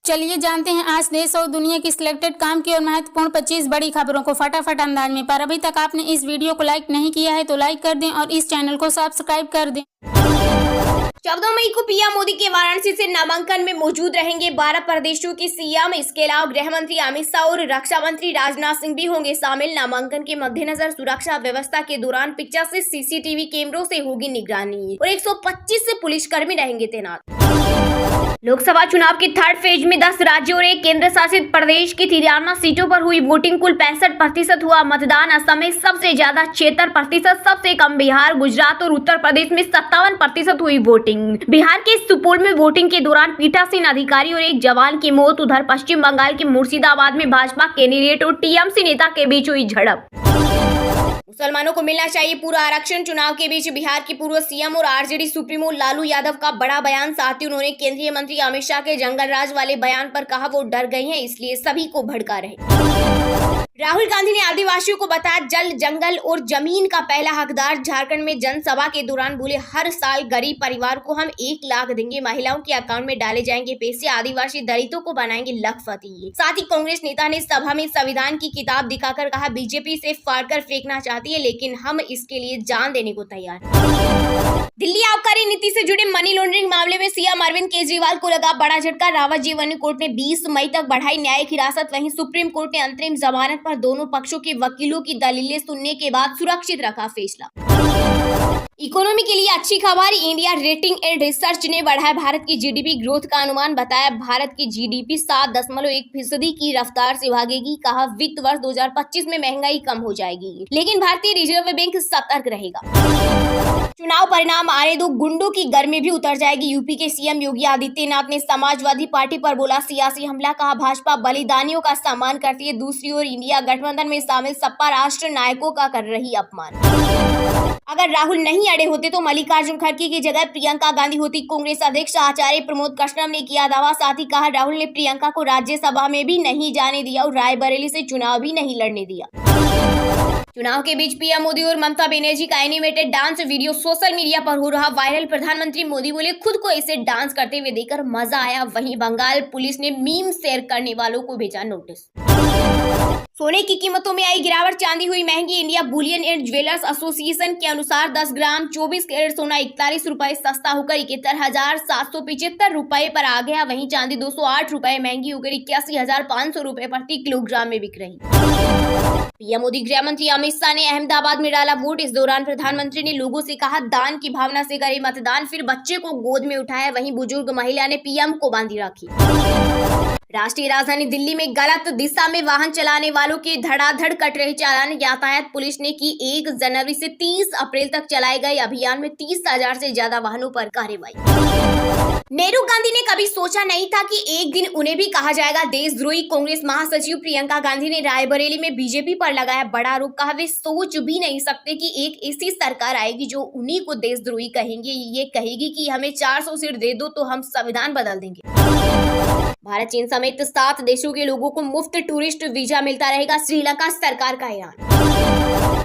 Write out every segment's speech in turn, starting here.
चलिए जानते हैं आज देश और दुनिया की सिलेक्टेड काम की और महत्वपूर्ण 25 बड़ी खबरों को फटाफट अंदाज में। पर अभी तक आपने इस वीडियो को लाइक नहीं किया है तो लाइक कर दें और इस चैनल को सब्सक्राइब कर दें। 14 मई को पीएम मोदी के वाराणसी से नामांकन में मौजूद रहेंगे 12 प्रदेशों के सीएम। इसके अलावा गृह मंत्री अमित शाह और रक्षा मंत्री राजनाथ सिंह भी होंगे शामिल। नामांकन के मद्देनजर सुरक्षा व्यवस्था के दौरान 85 सीसीटीवी कैमरों से होगी निगरानी और 125 पुलिसकर्मी रहेंगे तैनात। लोकसभा चुनाव के थर्ड फेज में 10 राज्यों और एक केंद्र शासित प्रदेश की 93 सीटों पर हुई वोटिंग। कुल 65% हुआ मतदान। असम में सबसे ज्यादा 76%, सबसे कम बिहार, गुजरात और उत्तर प्रदेश में 57% हुई वोटिंग। बिहार के सुपौल में वोटिंग के दौरान पीठासीन अधिकारी और एक जवान की मौत। उधर पश्चिम बंगाल के मुर्शिदाबाद में भाजपा कैंडिडेट और टीएमसी नेता के बीच हुई झड़प। मुसलमानों को मिलना चाहिए पूरा आरक्षण। चुनाव के बीच बिहार की पूर्व सीएम और आरजेडी सुप्रीमो लालू यादव का बड़ा बयान। साथ ही उन्होंने केंद्रीय मंत्री अमित शाह के जंगल राज वाले बयान पर कहा वो डर गए हैं इसलिए सभी को भड़का रहे। राहुल गांधी ने आदिवासियों को बताया जल, जंगल और जमीन का पहला हकदार। झारखंड में जनसभा के दौरान बोले हर साल गरीब परिवार को हम 1 लाख देंगे, महिलाओं के अकाउंट में डाले जाएंगे पैसे, आदिवासी दलितों को बनाएंगे लखपति। साथ ही कांग्रेस नेता ने सभा में संविधान की किताब दिखाकर कहा बीजेपी से फाड़कर फेंकना चाहती है लेकिन हम इसके लिए जान देने को तैयार। दिल्ली आबकारी नीति से जुड़े मनी लॉन्ड्रिंग मामले में सीएम अरविंद केजरीवाल को लगा बड़ा झटका। रावत जीवन कोर्ट ने 20 मई तक बढ़ाई न्यायिक हिरासत। वहीं सुप्रीम कोर्ट ने अंतरिम जमानत पर दोनों पक्षों के वकीलों की दलीलें सुनने के बाद सुरक्षित रखा फैसला। इकोनॉमी के लिए अच्छी खबर। इंडिया रेटिंग एंड रिसर्च ने बढ़ाया भारत की जीडीपी ग्रोथ का अनुमान। बताया भारत की जीडीपी 7.1% की रफ्तार से भागेगी। कहा वित्त वर्ष 2025 में महंगाई कम हो जाएगी लेकिन भारतीय रिजर्व बैंक सतर्क रहेगा। चुनाव परिणाम आने दो, गुंडों की गर्मी भी उतर जाएगी। यूपी के सीएम योगी आदित्यनाथ ने समाजवादी पार्टी पर बोला सियासी हमला। कहा भाजपा बलिदानियों का सम्मान करती है। दूसरी ओर इंडिया गठबंधन में शामिल सपा राष्ट्र नायकों का कर रही अपमान। अगर राहुल नहीं अड़े होते तो मल्लिकार्जुन खड़गे की जगह प्रियंका गांधी होती। कांग्रेस अध्यक्ष आचार्य प्रमोद कृष्णम ने किया दावा। साथ ही कहा राहुल ने प्रियंका को राज्यसभा में भी नहीं जाने दिया और रायबरेली से चुनाव भी नहीं लड़ने दिया। चुनाव के बीच पीएम मोदी और ममता बनर्जी का animated dance video social media पर हो रहा वायरल। प्रधानमंत्री मोदी बोले खुद को इसे डांस करते हुए देखकर मजा आया। वहीं बंगाल पुलिस ने मीम शेयर करने वालों को भेजा नोटिस। सोने की कीमतों में आई गिरावट, चांदी हुई महंगी। India Boolean and jewellers association के अनुसार 10 ग्राम 24 कैरेट सोना 41 रुपए सस्ता होकर 71,775 रुपए पर आ गया। वहीं चांदी 208 रुपए महंगी होकर 81,500 रुपए प्रति किलोग्राम में बिक रही। पीएम मोदी गृह मंत्री अमित शाह ने अहमदाबाद में डाला वोट। इस दौरान प्रधानमंत्री ने लोगों से कहा दान की भावना से करे मतदान। फिर बच्चे को गोद में उठाया। वहीं बुजुर्ग महिला ने पीएम को बांधी राखी। राष्ट्रीय राजधानी दिल्ली में गलत दिशा में वाहन चलाने वालों के धड़ाधड़ कट रहे चालान। यातायात पुलिस ने की 1 जनवरी से 30 अप्रैल तक चलाए गए अभियान में 30,000 से ज्यादा वाहनों पर कार्रवाई। नेहरू गांधी ने कभी सोचा नहीं था कि एक दिन उन्हें भी कहा जाएगा देशद्रोही। कांग्रेस महासचिव प्रियंका गांधी ने रायबरेली में बीजेपी पर लगाया बड़ा आरोप। कहा वे सोच भी नहीं सकते कि एक ऐसी सरकार आएगी जो उन्हीं को देशद्रोही कहेंगे। ये कहेगी कि हमें 400 सीट दे दो तो हम संविधान बदल देंगे। भारत चीन समेत 7 देशों के लोगों को मुफ्त टूरिस्ट वीजा मिलता रहेगा। श्रीलंका सरकार का ऐलान।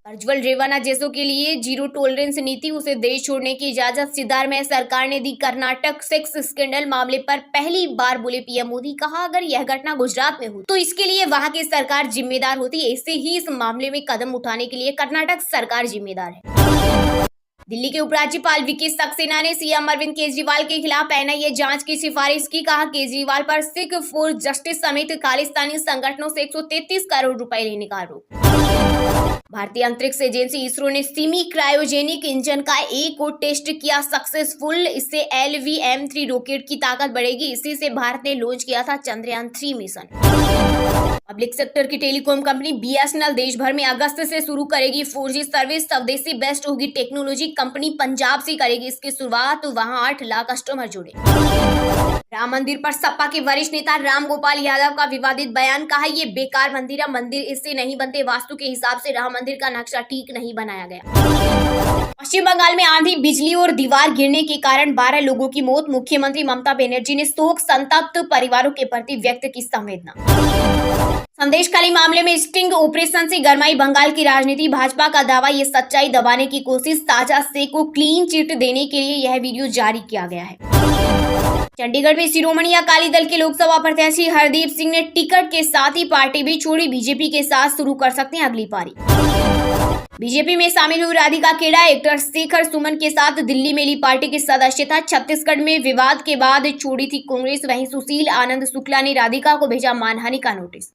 प्रज्वल रेवन्ना जैसों के लिए जीरो टॉलरेंस नीति, उसे देश छोड़ने की इजाजत। सिद्धारमैया सरकार ने दी। कर्नाटक सेक्स स्कैंडल मामले पर पहली बार बोले पीएम मोदी। कहा अगर यह घटना गुजरात में हो तो इसके लिए वहां की सरकार जिम्मेदार होती। ऐसे ही इस मामले में कदम उठाने के लिए कर्नाटक सरकार जिम्मेदार है। दिल्ली के उपराज्यपाल वीके सक्सेना ने सीएम अरविंद केजरीवाल के खिलाफ एनआईए जांच की सिफारिश की। कहा केजरीवाल पर सिख फॉर जस्टिस समेत खालिस्तानी संगठनों से 133 करोड़ रुपए लेने का आरोप। भारतीय अंतरिक्ष एजेंसी इसरो ने सेमी क्रायोजेनिक इंजन का एक और टेस्ट किया सक्सेसफुल। इससे LVM-3 रॉकेट की ताकत बढ़ेगी। इसी से भारत ने लॉन्च किया था चंद्रयान 3 मिशन। पब्लिक सेक्टर की टेलीकॉम कंपनी BSNL देश भर में अगस्त से शुरू करेगी 4G सर्विस। स्वदेशी बेस्ट होगी टेक्नोलॉजी कंपनी पंजाब से करेगी इसकी शुरुआत। वहां 8 लाख कस्टमर जुड़े। राम मंदिर पर सपा के वरिष्ठ नेता राम गोपाल यादव का विवादित बयान। कहा ये बेकार मंदिर है, मंदिर इससे नहीं बनते, वास्तु के हिसाब से राम मंदिर का नक्शा ठीक नहीं बनाया गया। पश्चिम बंगाल में आंधी, बिजली और दीवार गिरने के कारण 12 लोगों की मौत। मुख्यमंत्री ममता बनर्जी ने शोक संतप्त परिवारों के प्रति व्यक्त की संवेदना। संदेशखाली मामले में स्टिंग ऑपरेशन से गरमाई बंगाल की राजनीति। भाजपा का दावा, ये सच्चाई दबाने की कोशिश। ताजा से को क्लीन चिट देने के लिए यह वीडियो जारी किया गया है। चंडीगढ़ में शिरोमणि अकाली दल के लोकसभा प्रत्याशी हरदीप सिंह ने टिकट के साथ ही पार्टी भी छोड़ी। बीजेपी के साथ शुरू कर सकते हैं अगली पारी। बीजेपी में शामिल हुई राधिका खेड़ा एक्टर शेखर सुमन के साथ दिल्ली में ली पार्टी की सदस्यता। छत्तीसगढ़ में विवाद के बाद छोड़ी थी कांग्रेस। वहीं सुशील आनंद शुक्ला ने राधिका को भेजा मानहानि का नोटिस।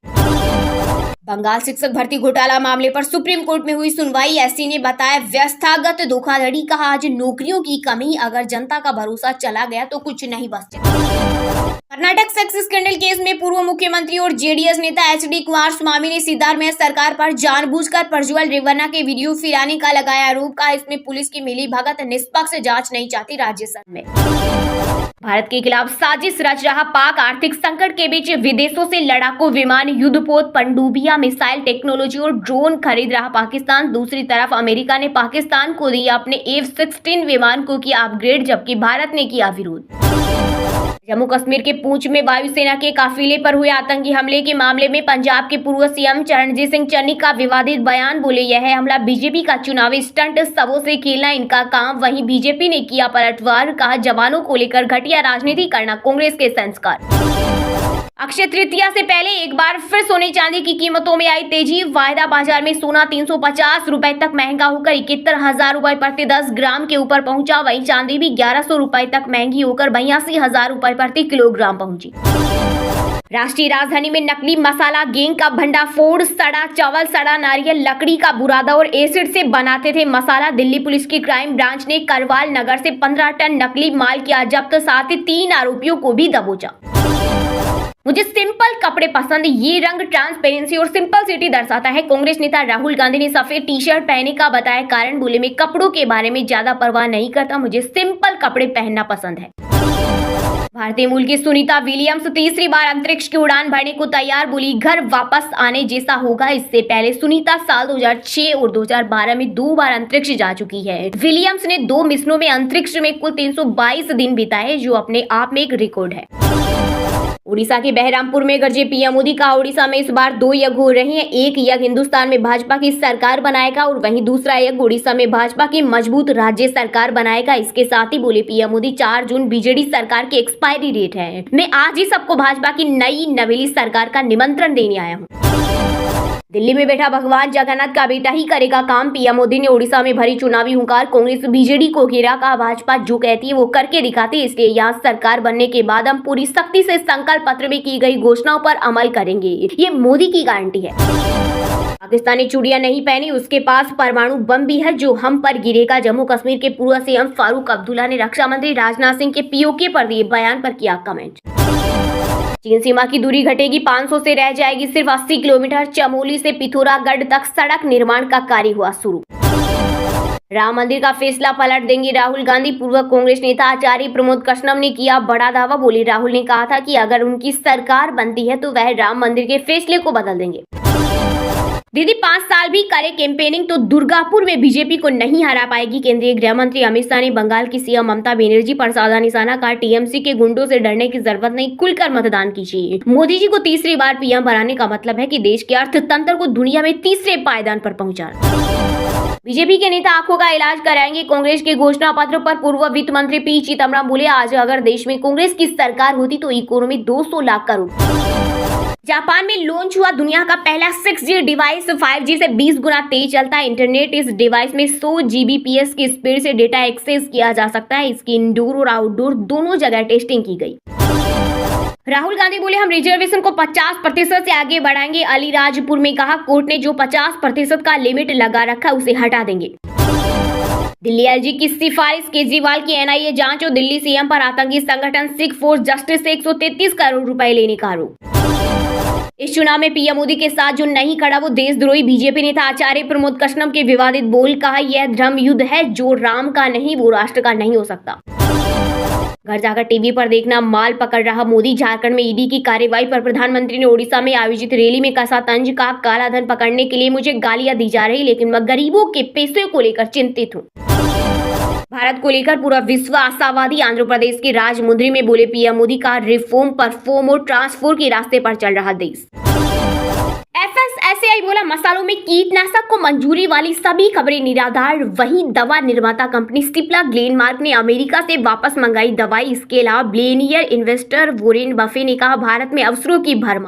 बंगाल शिक्षक भर्ती घोटाला मामले पर सुप्रीम कोर्ट में हुई सुनवाई। एससी ने बताया व्यवस्थागत धोखाधड़ी। कहा आज नौकरियों की कमी, अगर जनता का भरोसा चला गया तो कुछ नहीं बचेगा। कर्नाटक सेक्स स्कैंडल केस में पूर्व मुख्यमंत्री और जेडीएस नेता एचडी कुमारस्वामी ने सिद्धारमैया सरकार पर जानबूझकर प्रज्वल रेवन्ना के वीडियो फिराने का लगाया आरोप। कहा इसमें पुलिस की मिलीभगत, निष्पक्ष जांच नहीं चाहती राज्य सरकार में। भारत के खिलाफ साजिश रच रहा पाक। आर्थिक संकट के बीच विदेशों से लड़ाकू विमान, युद्धपोत, पनडुब्बियां, मिसाइल टेक्नोलॉजी और ड्रोन खरीद रहा पाकिस्तान। दूसरी तरफ अमेरिका ने पाकिस्तान को दिया अपने F-16 विमान को किया अपग्रेड, जबकि भारत ने किया विरोध। जम्मू कश्मीर के पूंछ में वायुसेना के काफिले पर हुए आतंकी हमले के मामले में पंजाब के पूर्व सीएम चरणजीत सिंह चन्नी का विवादित बयान। बोले यह हमला बीजेपी का चुनावी स्टंट, सबों से खेलना इनका काम। वहीं बीजेपी ने किया पलटवार। कहा जवानों को लेकर घटिया राजनीति करना कांग्रेस के संस्कार। अक्षय तृतीया से पहले एक बार फिर सोने चांदी की कीमतों में आई तेजी। वायदा बाजार में सोना 350 रुपए तक महंगा होकर 71,000 रुपए प्रति 10 ग्राम के ऊपर पहुंचा। वहीं चांदी भी 1100 रुपए तक महंगी होकर 82,000 रुपए प्रति किलोग्राम पहुंची। राष्ट्रीय राजधानी में नकली मसाला गैंग का भंडाफोड़। सड़ा चावल, सड़ा नारियल, लकड़ी का बुरादा और एसिड से बनाते थे मसाला। दिल्ली पुलिस की क्राइम ब्रांच ने करवाल नगर से 15 टन नकली माल किया जब्त। साथ ही 3 आरोपियों को भी दबोचा। मुझे सिंपल कपड़े पसंद, ये रंग ट्रांसपेरेंसी और सिंपल सिटी दर्शाता है। कांग्रेस नेता राहुल गांधी ने सफेद टी-शर्ट पहने का बताया कारण। बोले मैं कपड़ों के बारे में ज्यादा परवाह नहीं करता, मुझे सिंपल कपड़े पहनना पसंद है। भारतीय मूल की सुनीता विलियम्स तीसरी बार अंतरिक्ष की उड़ान भरने को तैयार। बोली घर वापस आने जैसा होगा। इससे पहले सुनीता साल 2006 और 2012 में 2 बार अंतरिक्ष जा चुकी है। विलियम्स ने 2 मिशनों में अंतरिक्ष में कुल 322 दिन बिताए, जो अपने आप में एक रिकॉर्ड है। उड़ीसा के बहरामपुर में गरजे पीएम मोदी। का उड़ीसा में इस बार 2 यज्ञ हो रहे हैं। एक यज्ञ हिंदुस्तान में भाजपा की सरकार बनाएगा और वहीं दूसरा यज्ञ उड़ीसा में भाजपा की मजबूत राज्य सरकार बनाएगा। इसके साथ ही बोले पीएम मोदी 4 जून बीजेडी सरकार की एक्सपायरी डेट है। मैं आज ही सबको भाजपा की नई नवेली सरकार का निमंत्रण देने आया हूँ। दिल्ली में बैठा भगवान जगन्नाथ का बेटा ही करेगा काम। पीएम मोदी ने उड़ीसा में भरी चुनावी हुंकार। कांग्रेस बीजेडी को घेरा। का भाजपा जो कहती है वो करके दिखाती है, इसलिए यहाँ सरकार बनने के बाद हम पूरी सख्ती से संकल्प पत्र में की गई घोषणाओं पर अमल करेंगे, ये मोदी की गारंटी है। पाकिस्तानी चूड़ियां नहीं पहनी, उसके पास परमाणु बम भी है जो हम पर गिरेगा। जम्मू कश्मीर के पूर्व सीएम फारूक अब्दुल्ला ने रक्षा मंत्री राजनाथ सिंह के पीओके पर दिए बयान पर किया कमेंट। चीन सीमा की दूरी घटेगी, 500 से रह जाएगी सिर्फ 80 किलोमीटर। चमोली से पिथौरागढ़ तक सड़क निर्माण का कार्य हुआ शुरू। राम मंदिर का फैसला पलट देंगे राहुल गांधी। पूर्व कांग्रेस नेता आचार्य प्रमोद कृष्णम ने किया बड़ा दावा। बोले राहुल ने कहा था कि अगर उनकी सरकार बनती है तो वह राम मंदिर के फैसले को बदल देंगे। दीदी 5 साल भी करे कैंपेनिंग तो दुर्गापुर में बीजेपी को नहीं हरा पाएगी। केंद्रीय गृह मंत्री अमित शाह ने बंगाल की सीएम ममता बनर्जी पर साधा निशाना। कहा टीएमसी के गुंडों से डरने की जरूरत नहीं, खुलकर मतदान कीजिए। मोदी जी को तीसरी बार पीएम बनाने का मतलब है कि देश के अर्थतंत्र को दुनिया में तीसरे पायदान पर पहुंचाना। बीजेपी के नेता आंखों का इलाज कराएंगे। कांग्रेस के घोषणा पत्र पर पूर्व वित्त मंत्री पी चिदम्बरम बोले आज अगर देश में कांग्रेस की सरकार होती तो इकोनॉमी 200 लाख करोड़। जापान में लॉन्च हुआ दुनिया का पहला 6G डिवाइस। 5G से 20 गुना तेज चलता है इंटरनेट। इस डिवाइस में 100 Gbps की स्पीड से डेटा एक्सेस किया जा सकता है। इसकी इंडोर और आउटडोर दोनों जगह टेस्टिंग की गई। राहुल गांधी बोले हम रिजर्वेशन को 50% से आगे बढ़ाएंगे। अलीराजपुर में कहा कोर्ट ने जो 50% का लिमिट लगा रखा उसे हटा देंगे। दिल्ली एलजी की सिफारिश, केजरीवाल की एनआईए जांच और दिल्ली सीएम पर आतंकी संगठन सिख फोर्स जस्टिस से 133 करोड़ रुपए लेने का आरोप। इस चुनाव में पीएम मोदी के साथ जो नहीं खड़ा वो देशद्रोही। बीजेपी नेता आचार्य प्रमोद कृष्णम के विवादित बोल। कहा यह धर्म युद्ध है, जो राम का नहीं वो राष्ट्र का नहीं हो सकता। घर जाकर टीवी पर देखना माल पकड़ रहा मोदी। झारखंड में ईडी की कार्रवाई पर प्रधानमंत्री ने ओडिशा में आयोजित रैली में कसा तंज। का काला धन पकड़ने के लिए मुझे गालियां दी जा रही, लेकिन मैं गरीबों के पैसे को लेकर चिंतित हूँ। भारत को लेकर पूरा विश्व आशावादी। आंध्र प्रदेश के राजमुंद्री में बोले पीएम मोदी का रिफॉर्म, परफॉर्म और ट्रांसफॉर्म के रास्ते पर चल रहा देश। FSL आईसीआई बोला मसालों में कीटनाशक को मंजूरी वाली सभी खबरें निराधार। वहीं दवा निर्माता कंपनी सिप्ला ग्लेनमार्क ने अमेरिका से वापस मंगाई दवाई। इसके अलावा बिलियनियर इन्वेस्टर वॉरेन बफे ने कहा भारत में अवसरों की भरमार।